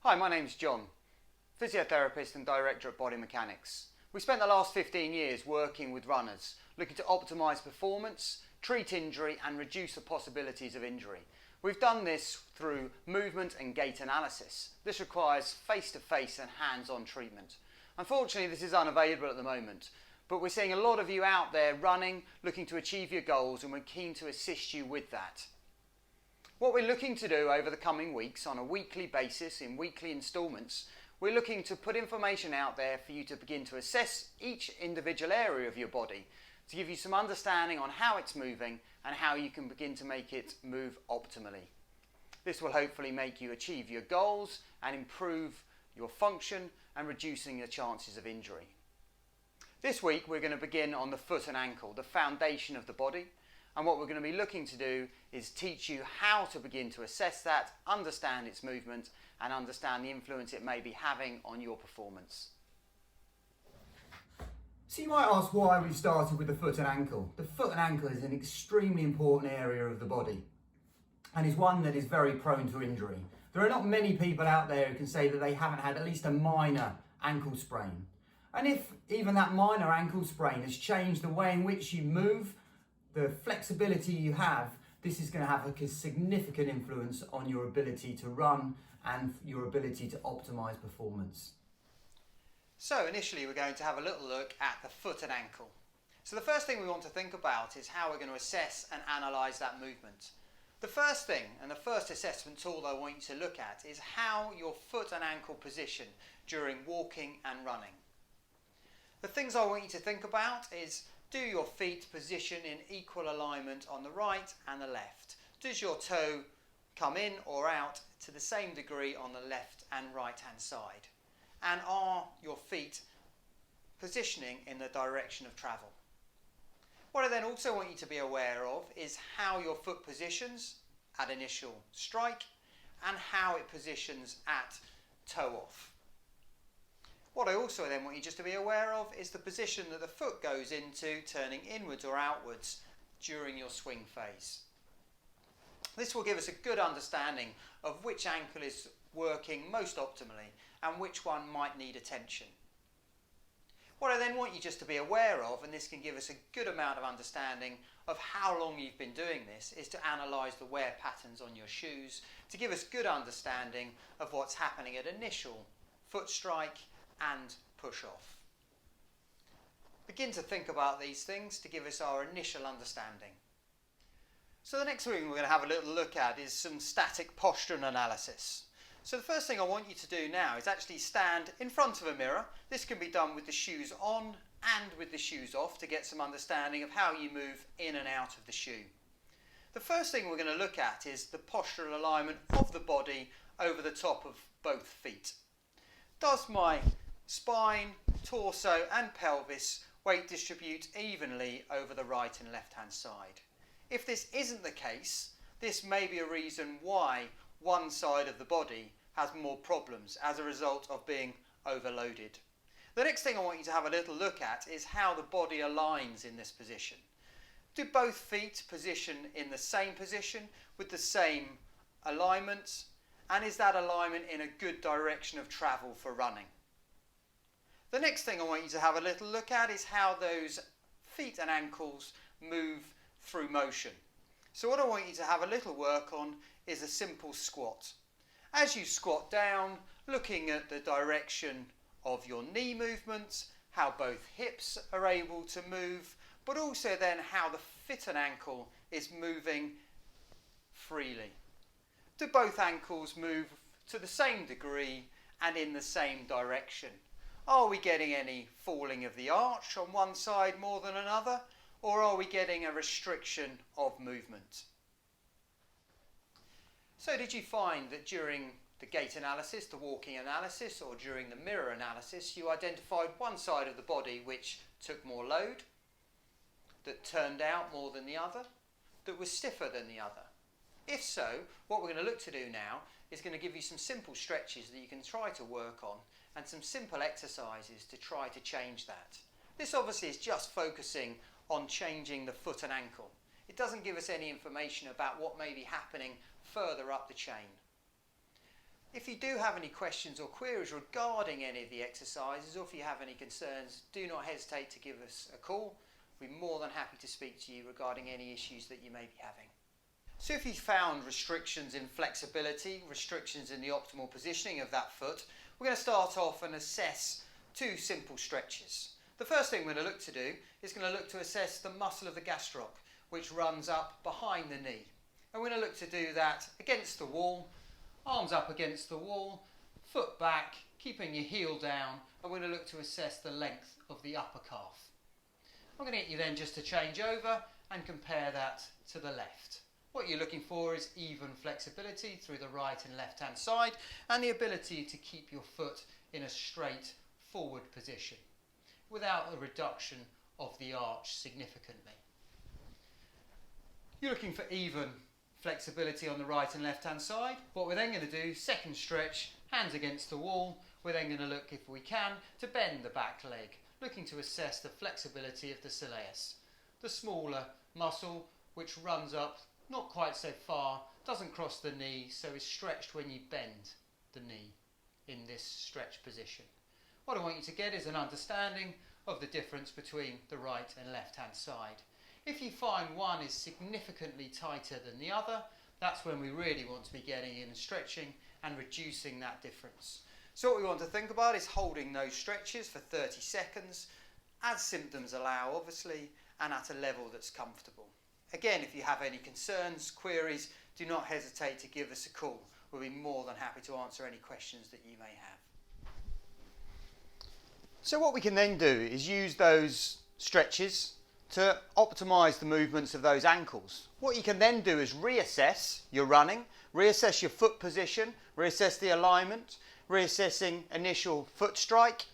Hi, my name's John, physiotherapist and director at Body Mechanics. We spent the last 15 years working with runners, looking to optimise performance, treat injury and reduce the possibilities of injury. We've done this through movement and gait analysis. This requires face-to-face and hands-on treatment. Unfortunately, this is unavailable at the moment, but we're seeing a lot of you out there running, looking to achieve your goals, and we're keen to assist you with that. What we're looking to do over the coming weeks on a weekly basis in weekly instalments, we're looking to put information out there for you to begin to assess each individual area of your body to give you some understanding on how it's moving and how you can begin to make it move optimally. This will hopefully make you achieve your goals and improve your function and reducing the chances of injury. This week we're going to begin on the foot and ankle, the foundation of the body. And what we're going to be looking to do is teach you how to begin to assess that, understand its movement, and understand the influence it may be having on your performance. So you might ask why we've started with the foot and ankle. The foot and ankle is an extremely important area of the body and is one that is very prone to injury. There are not many people out there who can say that they haven't had at least a minor ankle sprain. And if even that minor ankle sprain has changed the way in which you move, the flexibility you have, this is going to have a significant influence on your ability to run and your ability to optimise performance. So initially we're going to have a little look at the foot and ankle. So the first thing we want to think about is how we're going to assess and analyse that movement. The first thing and the first assessment tool I want you to look at is how your foot and ankle position during walking and running. The things I want you to think about is, do your feet position in equal alignment on the right and the left? Does your toe come in or out to the same degree on the left and right hand side? And are your feet positioning in the direction of travel? What I then also want you to be aware of is how your foot positions at initial strike and how it positions at toe off. What I also then want you just to be aware of is the position that the foot goes into turning inwards or outwards during your swing phase. This will give us a good understanding of which ankle is working most optimally and which one might need attention. What I then want you just to be aware of, and this can give us a good amount of understanding of how long you've been doing this, is to analyse the wear patterns on your shoes to give us good understanding of what's happening at initial foot strike and push off. Begin to think about these things to give us our initial understanding. So the next thing we're going to have a little look at is some static posture and analysis. So the first thing I want you to do now is actually stand in front of a mirror. This can be done with the shoes on and with the shoes off to get some understanding of how you move in and out of the shoe. The first thing we're going to look at is the postural alignment of the body over the top of both feet. Does my spine, torso and pelvis weight distribute evenly over the right and left hand side? If this isn't the case, this may be a reason why one side of the body has more problems as a result of being overloaded. The next thing I want you to have a little look at is how the body aligns in this position. Do both feet position in the same position with the same alignment, and is that alignment in a good direction of travel for running? The next thing I want you to have a little look at is how those feet and ankles move through motion. So what I want you to have a little work on is a simple squat. As you squat down, looking at the direction of your knee movements, how both hips are able to move, but also then how the foot and ankle is moving freely. Do both ankles move to the same degree and in the same direction? Are we getting any falling of the arch on one side more than another, or are we getting a restriction of movement? So did you find that during the gait analysis, the walking analysis, or during the mirror analysis, you identified one side of the body which took more load, that turned out more than the other, that was stiffer than the other? If so, what we're going to look to do now is going to give you some simple stretches that you can try to work on and some simple exercises to try to change that. This obviously is just focusing on changing the foot and ankle. It doesn't give us any information about what may be happening further up the chain. If you do have any questions or queries regarding any of the exercises, or if you have any concerns, do not hesitate to give us a call. We'll be more than happy to speak to you regarding any issues that you may be having. So if you found restrictions in flexibility, restrictions in the optimal positioning of that foot, we're going to start off and assess two simple stretches. The first thing we're going to look to do is going to look to assess the muscle of the gastroc, which runs up behind the knee. And we're going to look to do that against the wall, arms up against the wall, foot back, keeping your heel down, and we're going to look to assess the length of the upper calf. I'm going to get you then just to change over and compare that to the left. What you're looking for is even flexibility through the right and left hand side and the ability to keep your foot in a straight forward position without a reduction of the arch significantly. You're looking for even flexibility on the right and left hand side. What we're then going to do, second stretch, hands against the wall. We're then going to look, if we can, to bend the back leg, looking to assess the flexibility of the soleus, the smaller muscle which runs up not quite so far, doesn't cross the knee, so is stretched when you bend the knee in this stretch position. What I want you to get is an understanding of the difference between the right and left hand side. If you find one is significantly tighter than the other, that's when we really want to be getting in and stretching and reducing that difference. So what we want to think about is holding those stretches for 30 seconds, as symptoms allow obviously, and at a level that's comfortable. Again, if you have any concerns, queries, do not hesitate to give us a call. We'll be more than happy to answer any questions that you may have. So what we can then do is use those stretches to optimise the movements of those ankles. What you can then do is reassess your running, reassess your foot position, reassess the alignment, reassessing initial foot strike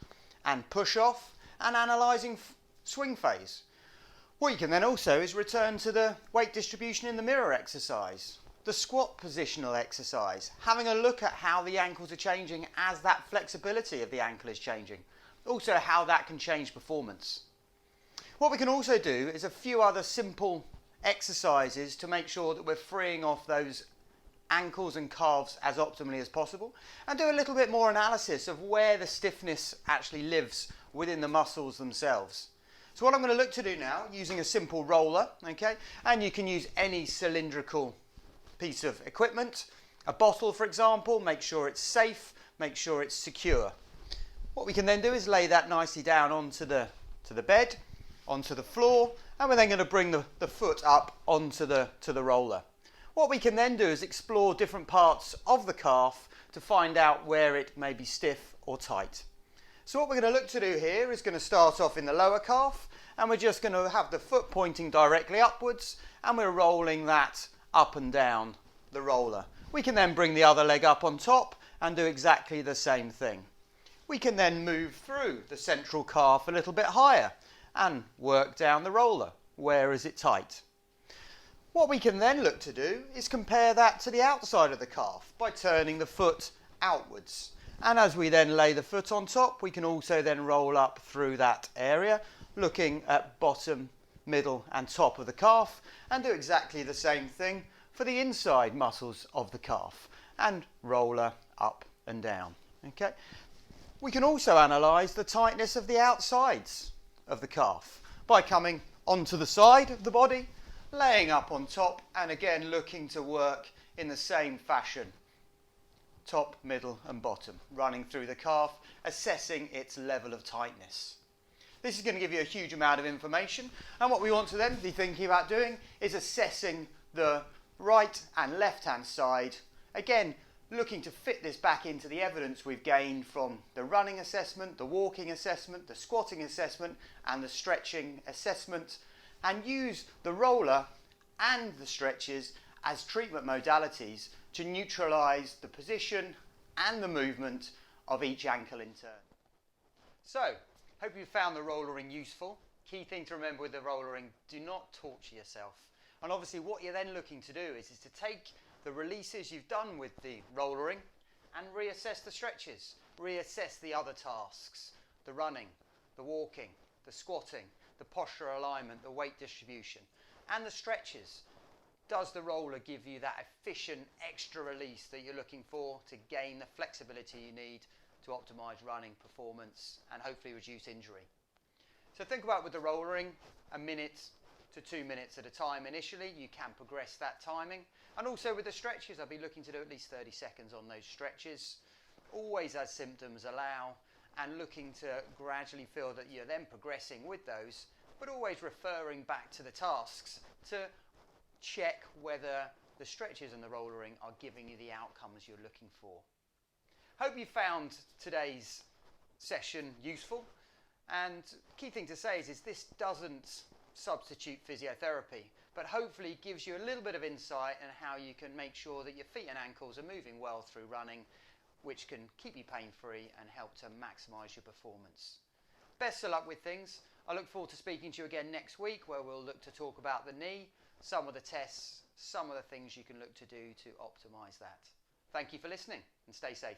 and push off, and analysing swing phase. What you can then also is return to the weight distribution in the mirror exercise, the squat positional exercise, having a look at how the ankles are changing as that flexibility of the ankle is changing, also how that can change performance. What we can also do is a few other simple exercises to make sure that we're freeing off those ankles and calves as optimally as possible, and do a little bit more analysis of where the stiffness actually lives within the muscles themselves. So what I'm going to look to do now, using a simple roller, okay, and you can use any cylindrical piece of equipment, a bottle for example, make sure it's safe, make sure it's secure. What we can then do is lay that nicely down onto the bed, onto the floor, and we're then going to bring the foot up onto the roller. What we can then do is explore different parts of the calf to find out where it may be stiff or tight. So what we're going to look to do here is going to start off in the lower calf, and we're just going to have the foot pointing directly upwards, and we're rolling that up and down the roller. We can then bring the other leg up on top and do exactly the same thing. We can then move through the central calf a little bit higher and work down the roller. Where is it tight? What we can then look to do is compare that to the outside of the calf by turning the foot outwards. And as we then lay the foot on top, we can also then roll up through that area, looking at bottom, middle and top of the calf, and do exactly the same thing for the inside muscles of the calf, and roller up and down. Okay. We can also analyse the tightness of the outsides of the calf by coming onto the side of the body, laying up on top, and again looking to work in the same fashion. Top, middle and bottom, running through the calf, assessing its level of tightness. This is going to give you a huge amount of information, and what we want to then be thinking about doing is assessing the right and left hand side, again looking to fit this back into the evidence we've gained from the running assessment, the walking assessment, the squatting assessment and the stretching assessment, and use the roller and the stretches as treatment modalities to neutralise the position and the movement of each ankle in turn. So, hope you found the rollering useful. Key thing to remember with the rollering, do not torture yourself. And obviously what you're then looking to do is to take the releases you've done with the rollering and reassess the stretches, reassess the other tasks, the running, the walking, the squatting, the postural alignment, the weight distribution, and the stretches Does the roller give you that efficient extra release that you're looking for to gain the flexibility you need to optimise running performance and hopefully reduce injury? So think about with the rollering, 1 minute to 2 minutes at a time initially. You can progress that timing. And also with the stretches, I'll be looking to do at least 30 seconds on those stretches, always as symptoms allow, and looking to gradually feel that you're then progressing with those, but always referring back to the tasks to check whether the stretches and the rollering are giving you the outcomes you're looking for. Hope you found today's session useful. And key thing to say is this doesn't substitute physiotherapy, but hopefully gives you a little bit of insight in how you can make sure that your feet and ankles are moving well through running, which can keep you pain-free and help to maximise your performance. Best of luck with things. I look forward to speaking to you again next week, where we'll look to talk about the knee, some of the tests, some of the things you can look to do to optimise that. Thank you for listening and stay safe.